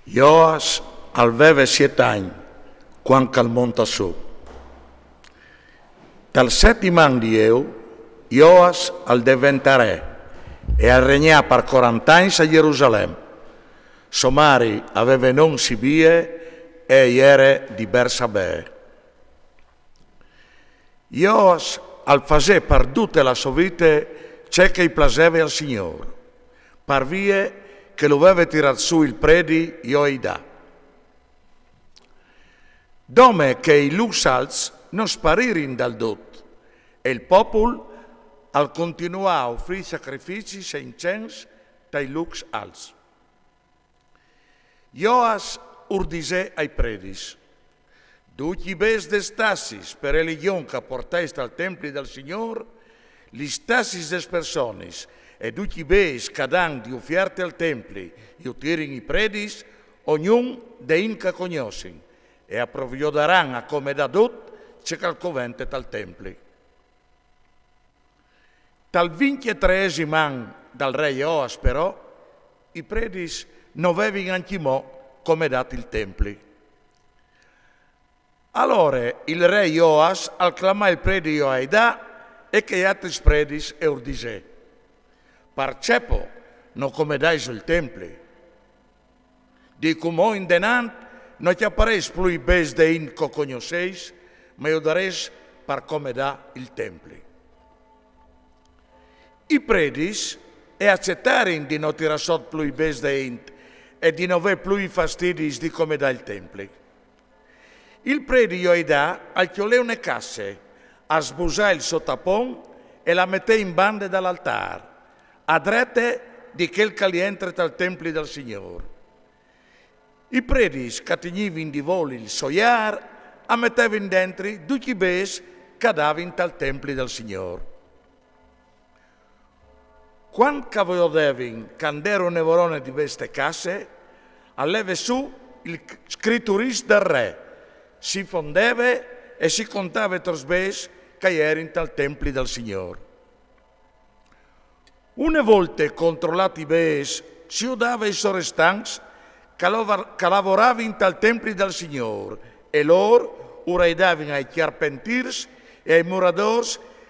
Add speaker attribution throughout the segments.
Speaker 1: Ioas aveva 7 anni quando al monta su. Dal 7 anni di Ioas al diventa re e al regnare per 40 anni a Gerusalemme. Somari aveva non Sibie e era di Bersabè. Ioas al fase per tutta la sua vita ciò che piaceva al Signore, per via che lo aveva tirato su il predi Ioida. Dome che i Lusals non sparirono dal dot e il popolo al continuare a offrire sacrifici senza dai Lusals. Ioas urdise ai predis: tutti bes de stasis per religione che portaste al tempio del Signore, li stasis des personis, e tutti bes cadan di offerte al tempio, utirin i predis, ognuno de inca cognosin, e approvviodaran a come da dut, c'è calcovente tal tempio. Tal 23esimo anno dal re Ioas, però, i predis non avevano anche mo come dato il tempio. Allora il re Ioas acclamò il predi Ioida e che gli altri predis e urdise: parcepo non come dai sul tempio. Di come in denant non ti appares più i bes de in cognoseis, ma io dares per come da il tempio. I predis e accettarono di non tirare sotto più i bes de in e di non avere più i fastidi di come da il tempio. Il predi Ioida alchiolè una casse, a sbusà il sottapon e la mette in bande dall'altare, a drette di quel che entra dal tempio del Signore. I predi scatignivi di voli il soiar, a mettevano dentro tutti i bes che davano dal tempio del Signore. Quando vedevano che era un nevorone di queste casse, alleva su il scritturista del re, si fondeva e si contava tra bes che erano dal tempio del Signore. Una volta controllati i bes, si udava i sorestanti che lavoravano dal tempio del Signore e loro uredavano ai carpentiers e ai muradori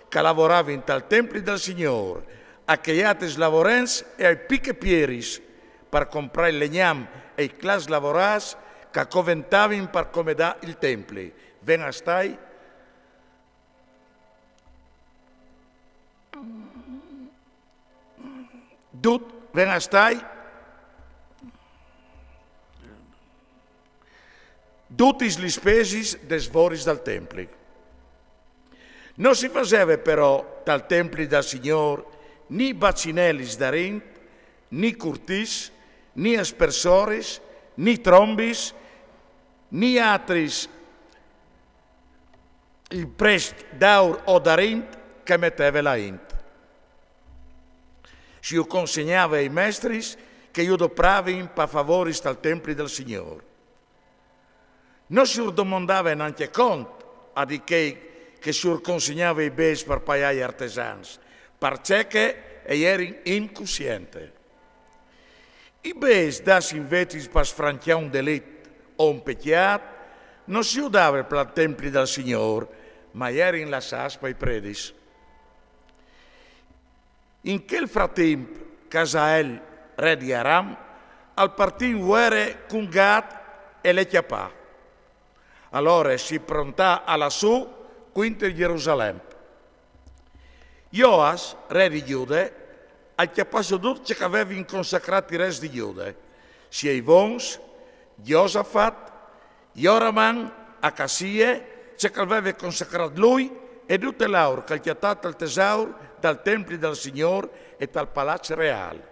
Speaker 1: che lavoravano dal tempio del Signore, a che gli altri lavorens e ai picchepieris per comprare il legnam e i clas lavoras che coventavano per come da il tempio. Ven stai? Dut, ven stai? Tutti gli spesi des voris dal tempio. Non si faceva però dal tempio del Signore ni bacinellis darint, ni curtis, ni aspersoris, ni trombis, ni atris il prest d'aur o darint che metteva la int. Si io consegnava ai mestris che io dopravin per favoris dal tempio del Signore. Non si domandava neanche conto a di che si consegnava i bes per pagare gli artesani, perché erano incoscienti. I bes dati invece per sfranciare un delitto o un peccato non si udavano per il tempio del Signore, ma erano lasciati per i predis. In quel frattempo, Casael, re di Aram, al partì un guerre con Gad e le chiappà. Allora si prontà alla su, quinto in Gerusalemme. Ioas, re di Giude, ha chiappato tutti che avevano consacrati i re di Giude, sia Ivons, Josafat, Joraman, Acasie, che aveva consacrato lui e tutte loro che ha chiatato il tesoro dal tempio del Signore e dal palazzo reale.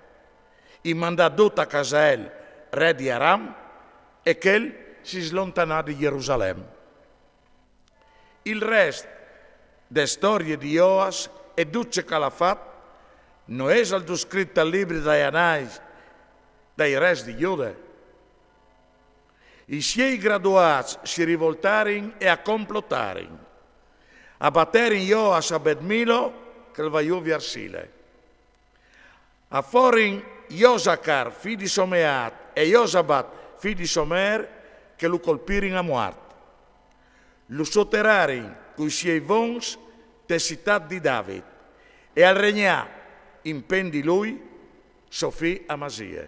Speaker 1: I mandò tutto a Casael, re di Aram, e che si slontanò di Gerusalemme. Il resto delle storie di Ioas e tutto che l'ha fatto non è stato scritto al libro dei Anais dei re di Giuda. I suoi graduati si rivoltarono e complottarono. Abbatterono Ioas a Bet-Milo che il vaiù Arsile. A forin Iosacar, figlio di Someat, e Iosabat, figlio di Somer, che lo colpirono a morte. Lo sotterrarono con i suoi vons te città di David e al regnà in pen di lui Sofì Amasia.